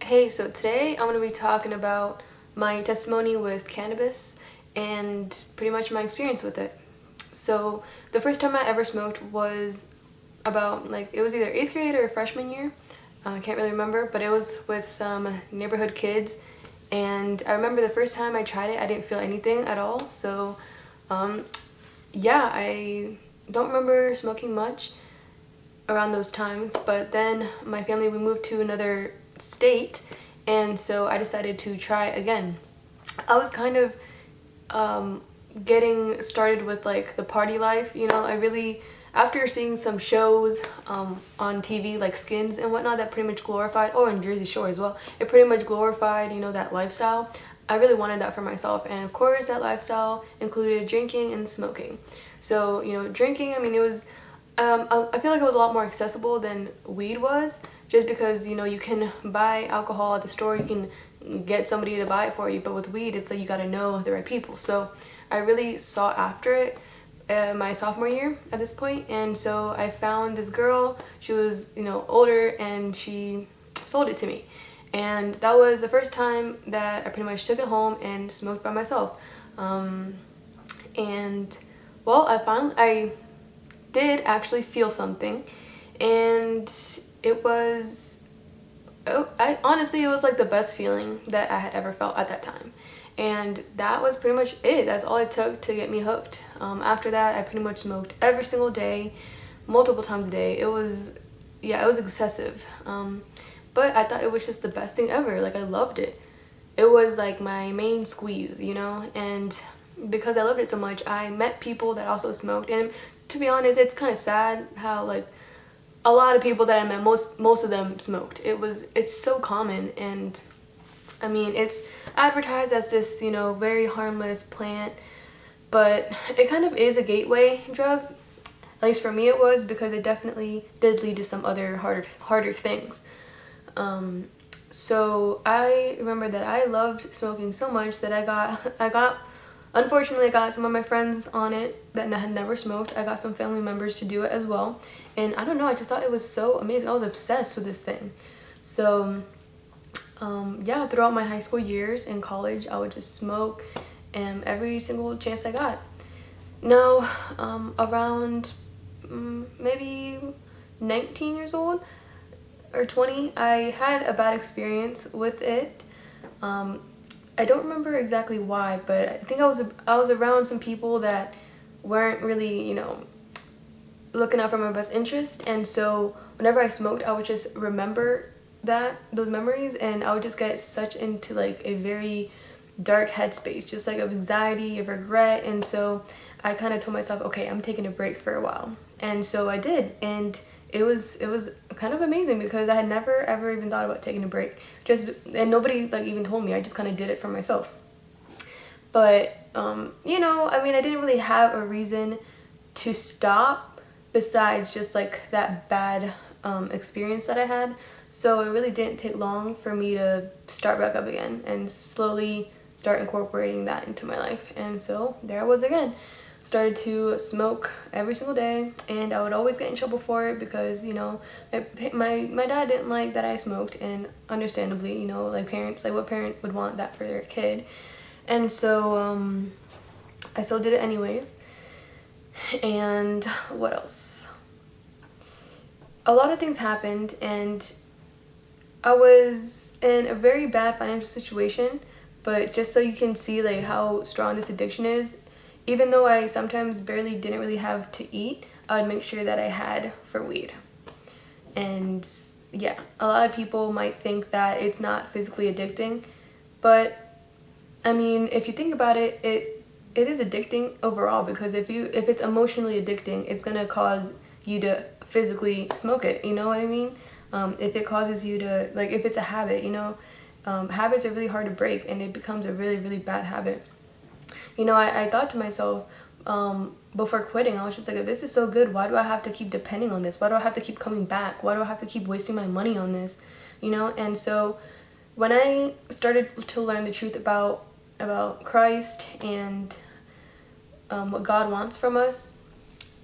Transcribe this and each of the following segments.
Hey, so today I'm going to be talking about my testimony with cannabis and pretty much my experience with it. So, the first time I ever smoked was about, it was either 8th grade or freshman year. I can't really remember, but it was with some neighborhood kids. And I remember the first time I tried it, I didn't feel anything at all. So, um, yeah, I don't remember smoking much around those times, but then my family, we moved to another state, and so I decided to try again. I was kind of getting started with the party life, I really, after seeing some shows on TV like Skins and whatnot that pretty much glorified, or in Jersey Shore as well, it pretty much glorified, that lifestyle. I really wanted that for myself, and of course that lifestyle included drinking and smoking. So, drinking, I mean, it was I feel like it was a lot more accessible than weed was, just because you can buy alcohol at the store, you can get somebody to buy it for you, but with weed it's like you got to know the right people. So I really sought after it my sophomore year at this point, and so I found this girl. She was older, and she sold it to me, and that was the first time that I pretty much took it home and smoked by myself. And well, I did actually feel something, and it was, I honestly, it was like the best feeling that I had ever felt at that time, and that was pretty much it. That's all it took to get me hooked. After that, I pretty much smoked every single day, multiple times a day. It was, yeah, it was excessive, but I thought it was just the best thing ever. Like, I loved it. It was like my main squeeze, and because I loved it so much, I met people that also smoked. And to be honest, it's kind of sad how a lot of people that I met, most of them smoked. It's so common, and I mean, it's advertised as this very harmless plant, but it kind of is a gateway drug. At least for me it was, because it definitely did lead to some other harder things. So I remember that I loved smoking so much that unfortunately, I got some of my friends on it that had never smoked. I got some family members to do it as well. And I don't know, I just thought it was so amazing. I was obsessed with this thing. So, yeah, throughout my high school years and college, I would just smoke every single chance I got. Now, around maybe 19 years old or 20, I had a bad experience with it. I don't remember exactly why, but I think I was around some people that weren't really, looking out for my best interest, and so whenever I smoked, I would just remember those memories, and I would just get such into a very dark headspace, just of anxiety, of regret. And so I kind of told myself, okay, I'm taking a break for a while, and so I did, and it was kind of amazing, because I had never ever even thought about taking a break, and nobody even told me. I just kind of did it for myself. But I mean, I didn't really have a reason to stop besides just that bad experience that I had. So it really didn't take long for me to start back up again and slowly start incorporating that into my life. And so there I was again. Started to smoke every single day, and I would always get in trouble for it, because my dad didn't like that I smoked, and understandably, parents, what parent would want that for their kid? And so I still did it anyways. And what else? A lot of things happened, and I was in a very bad financial situation. But just so you can see how strong this addiction is, even though I sometimes didn't really have to eat, I would make sure that I had for weed. And yeah, a lot of people might think that it's not physically addicting, but I mean, if you think about it, it is addicting overall, because if it's emotionally addicting, it's gonna cause you to physically smoke it. You know what I mean? If it causes you to if it's a habit, habits are really hard to break, and it becomes a really, really bad habit. I thought to myself, before quitting, I was just like, this is so good, why do I have to keep depending on this? Why do I have to keep coming back? Why do I have to keep wasting my money on this? And so when I started to learn the truth about Christ and what God wants from us,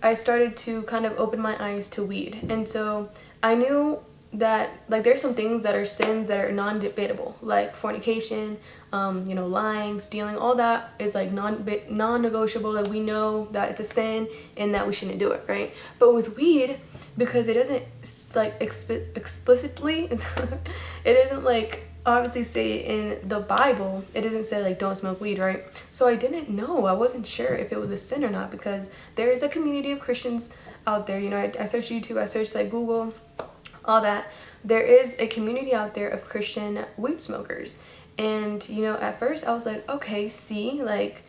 I started to kind of open my eyes to weed. And so I knew that like there's some things that are sins that are non-debatable, like fornication, lying, stealing, all that is like non-negotiable. Like we know that it's a sin and that we shouldn't do it, right? But with weed, because it doesn't like explicitly it doesn't like obviously say in the Bible, it doesn't say like don't smoke weed, right? So I didn't know, I wasn't sure if it was a sin or not, because there is a community of Christians out there. I searched YouTube, I searched like Google, all that. There is a community out there of Christian weed smokers. And at first I was like, okay, see, like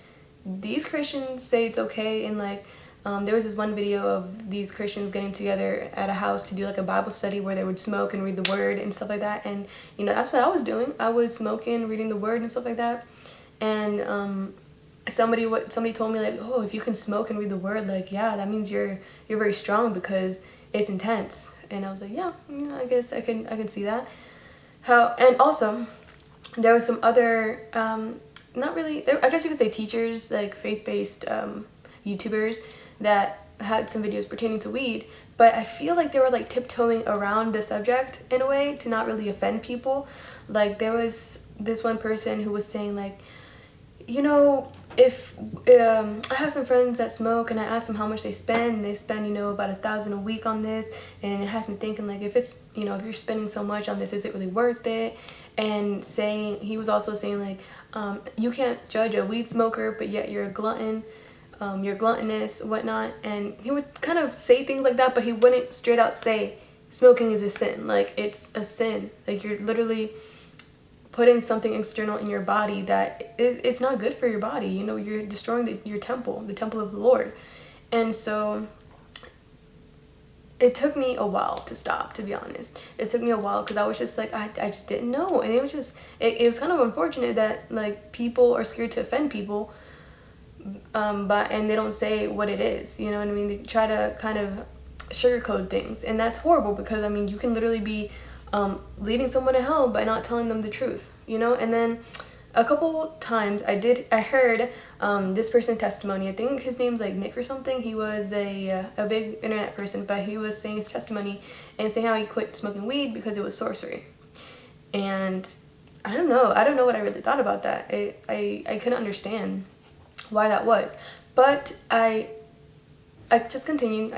these Christians say it's okay, and like there was this one video of these Christians getting together at a house to do like a Bible study where they would smoke and read the word and stuff like that. And that's what I was doing. I was smoking, reading the word and stuff like that. And somebody told me like, oh, if you can smoke and read the word, like, yeah, that means you're very strong because it's intense. And I was like, yeah, I guess I can see that. And also there was some other not really, I guess you could say teachers, like faith-based YouTubers that had some videos pertaining to weed, but I feel like they were like tiptoeing around the subject in a way to not really offend people. Like there was this one person who was saying like, if I have some friends that smoke and I ask them how much they spend, and they spend about $1,000 a week on this, and it has me thinking like, if it's if you're spending so much on this, is it really worth it? And he was also saying like, you can't judge a weed smoker, but yet you're a glutton, you're gluttonous, whatnot. And he would kind of say things like that, but he wouldn't straight out say smoking is a sin. Like it's a sin, like you're literally putting something external in your body that it's not good for your body. You're destroying your temple, the temple of the Lord. And so it took me a while to stop, to be honest. It took me a while because I was just like, I just didn't know. And it was just, it was kind of unfortunate that like people are scared to offend people, and they don't say what it is, you know what I mean? They try to kind of sugarcoat things, and that's horrible because you can literally be leading someone to hell by not telling them the truth, And then a couple times I heard this person's testimony. I think his name's like Nick or something. He was a big internet person, but he was saying his testimony and saying how he quit smoking weed because it was sorcery. And I don't know what I really thought about that. I couldn't understand why that was, but I just continued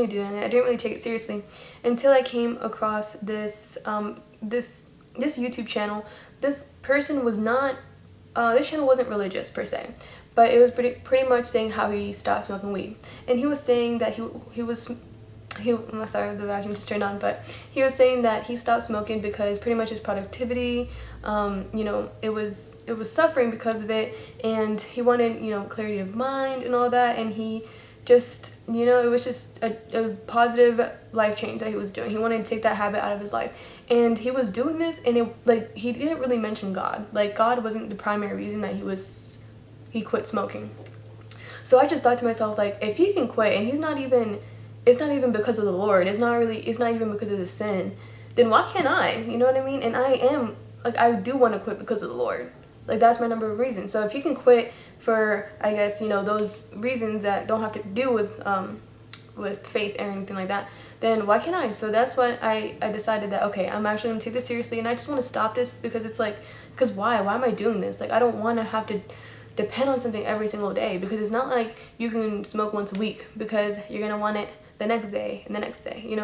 doing it. I didn't really take it seriously until I came across this this YouTube channel. This person was not, this channel wasn't religious per se, but it was pretty much saying how he stopped smoking weed. And he was saying that I'm sorry, the vacuum just turned on, but he was saying that he stopped smoking because pretty much his productivity, it was suffering because of it, and he wanted, clarity of mind and all that, and he just, it was just a positive life change that he was doing. He wanted to take that habit out of his life, and he was doing this, and he didn't really mention God. Like God wasn't the primary reason that he quit smoking. So I just thought to myself, like, if he can quit and it's not even because of the Lord, it's not even because of the sin, then why can't I? You know what I mean? And I do want to quit because of the Lord. Like that's my number one reason. So if he can quit for, I guess, those reasons that don't have to do with faith or anything like that, then why can't I? So that's when I decided that, okay, I'm actually going to take this seriously, and I just want to stop this because it's like, because why am I doing this? Like I don't want to have to depend on something every single day, because it's not like you can smoke once a week because you're going to want it the next day and the next day, it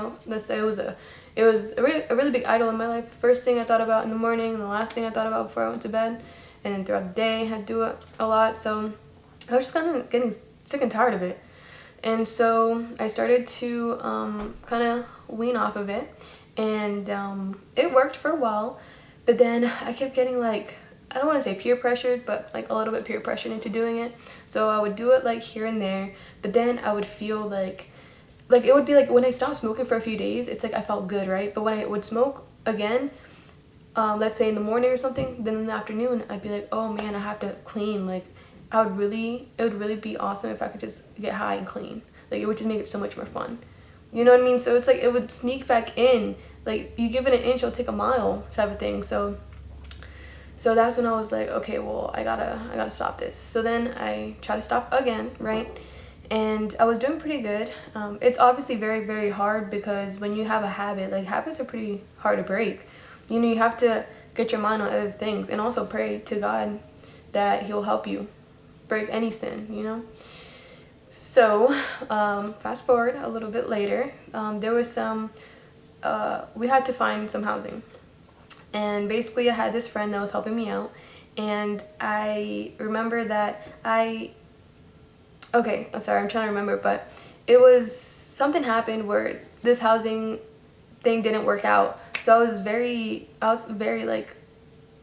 was a really big idol in my life. First thing I thought about in the morning, and the last thing I thought about before I went to bed. And then throughout the day, I had to do it a lot. So I was just kind of getting sick and tired of it. And so I started to kind of wean off of it. And it worked for a while. But then I kept getting like, I don't want to say peer pressured, but like a little bit peer pressured into doing it. So I would do it like here and there. But then I would feel like it would be like when I stopped smoking for a few days, it's like I felt good, right? But when I would smoke again, let's say in the morning or something, then in the afternoon I'd be like, oh man, I have to clean. Like it would really be awesome if I could just get high and clean. Like it would just make it so much more fun. You know what I mean? So it's like it would sneak back in. Like you give it an inch, it'll take a mile type of thing. So that's when I was like, okay, well I gotta stop this. So then I try to stop again, right? and I was doing pretty good. It's obviously very, very hard because when you have a habit, like habits are pretty hard to break. You know, you have to get your mind on other things and also pray to God that He'll help you break any sin, you know? So, fast forward a little bit later, there was we had to find some housing. And basically I had this friend that was helping me out, and I remember that okay, I'm sorry, I'm trying to remember, but it was, something happened where this housing thing didn't work out. So I was very like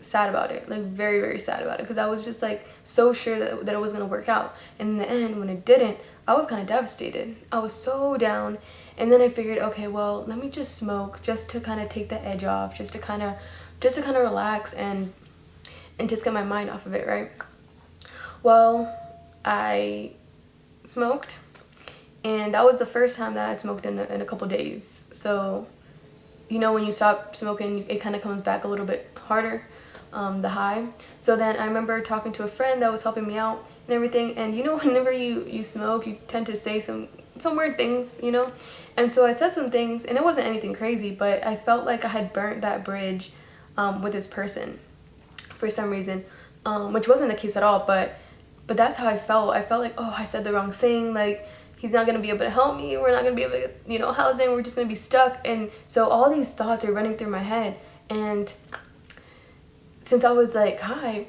sad about it, like very, very sad about it, because I was just like so sure that it was going to work out. And in the end, when it didn't, I was kind of devastated. I was so down. And then I figured, okay, well, let me just smoke just to kind of take the edge off, just to kind of relax and just get my mind off of it, right? Well, I smoked, and that was the first time that I'd smoked in a couple days. So, you know, when you stop smoking, it kind of comes back a little bit harder, the high. So then I remember talking to a friend that was helping me out and everything, and you know, whenever you smoke, you tend to say some weird things, you know? And so I said some things, and it wasn't anything crazy, but I felt like I had burnt that bridge with this person for some reason, which wasn't the case at all, but that's how I felt. I felt like, oh, I said the wrong thing, like he's not going to be able to help me, we're not going to be able to get, you know, housing, we're just going to be stuck. And so all these thoughts are running through my head, and since I was like high,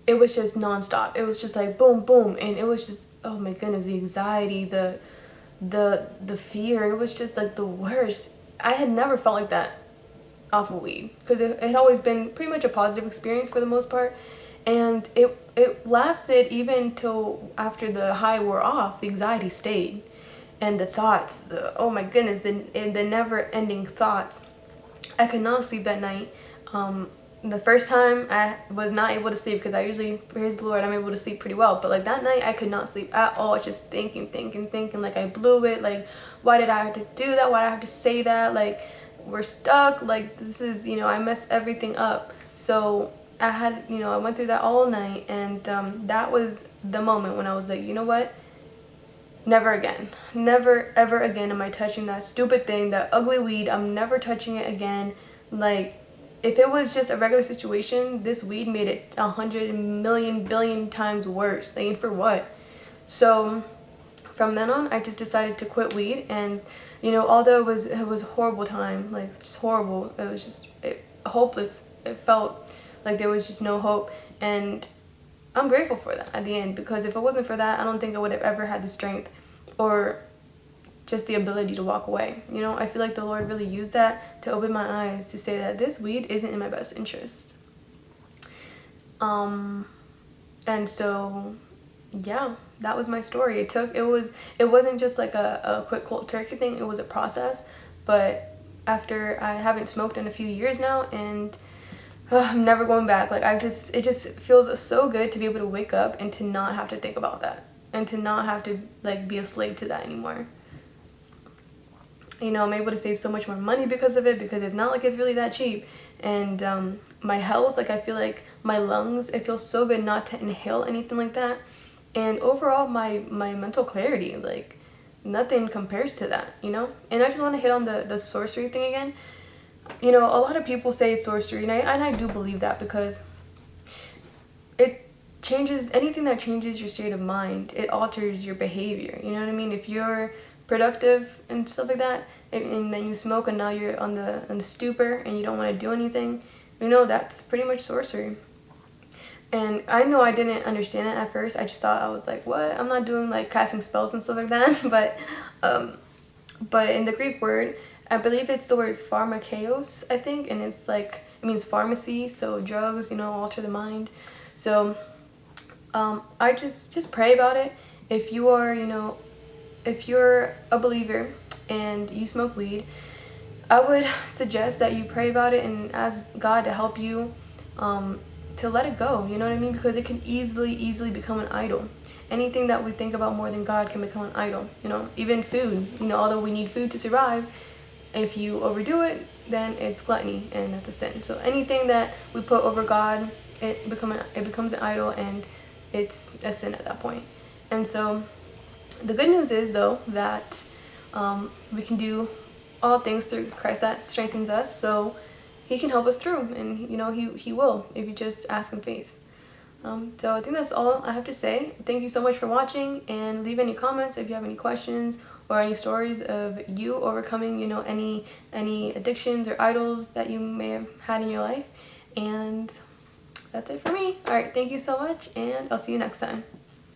it was just nonstop. It was just like boom, boom, and it was just, oh my goodness, the anxiety, the fear, it was just like the worst. I had never felt like that off of weed, because it had always been pretty much a positive experience for the most part, and it lasted even till after the high wore off. The anxiety stayed, and the thoughts, oh my goodness, the never-ending thoughts. I could not sleep that night. The first time I was not able to sleep, because I usually, praise the Lord, I'm able to sleep pretty well, but like that night I could not sleep at all. Just thinking like I blew it, like why did I have to do that, why did I have to say that, like we're stuck, like this is, you know, I messed everything up. So I had, you know, I went through that all night, and that was the moment when I was like, you know what, never again, never ever again am I touching that stupid thing, that ugly weed. I'm never touching it again. Like, if it was just a regular situation, this weed made it 100 million billion times worse. Like, for what? So from then on, I just decided to quit weed. And you know, although it was a horrible time, like just horrible, it was just hopeless. It felt like there was just no hope, and I'm grateful for that at the end, because if it wasn't for that, I don't think I would have ever had the strength or just the ability to walk away. You know, I feel like the Lord really used that to open my eyes to say that this weed isn't in my best interest. And so yeah, that was my story. It wasn't just like a quick cold turkey thing. It was a process. But after, I haven't smoked in a few years now, and I'm never going back. Like, it just feels so good to be able to wake up and to not have to think about that, and to not have to like be a slave to that anymore. You know, I'm able to save so much more money because of it, because it's not like it's really that cheap. And my health, like I feel like my lungs, it feels so good not to inhale anything like that. And overall, my mental clarity, like nothing compares to that, you know? And I just want to hit on the sorcery thing again. You know, a lot of people say it's sorcery, and I do believe that, because it changes, anything that changes your state of mind, it alters your behavior, you know what I mean? If you're productive and stuff like that, and then you smoke, and now you're on the stupor and you don't want to do anything, you know, that's pretty much sorcery. And I know I didn't understand it at first. I just thought, I was like, what? I'm not doing like casting spells and stuff like that. But in the Greek word, I believe it's the word pharmakeios, I think, and it's like, it means pharmacy, so drugs, you know, alter the mind. So I just pray about it. If you are, you know, if you're a believer and you smoke weed, I would suggest that you pray about it and ask God to help you to let it go, you know what I mean? Because it can easily become an idol. Anything that we think about more than God can become an idol, you know? Even food, you know, although we need food to survive, if you overdo it, then it's gluttony, and that's a sin. So anything that we put over God, it becomes an idol, and it's a sin at that point. And so The good news is, though, that we can do all things through Christ that strengthens us, so he can help us through, and you know, he will if you just ask in faith. So I think that's all I have to say. Thank you so much for watching, and leave any comments if you have any questions or any stories of you overcoming, you know, any addictions or idols that you may have had in your life. And that's it for me. All right, thank you so much, and I'll see you next time.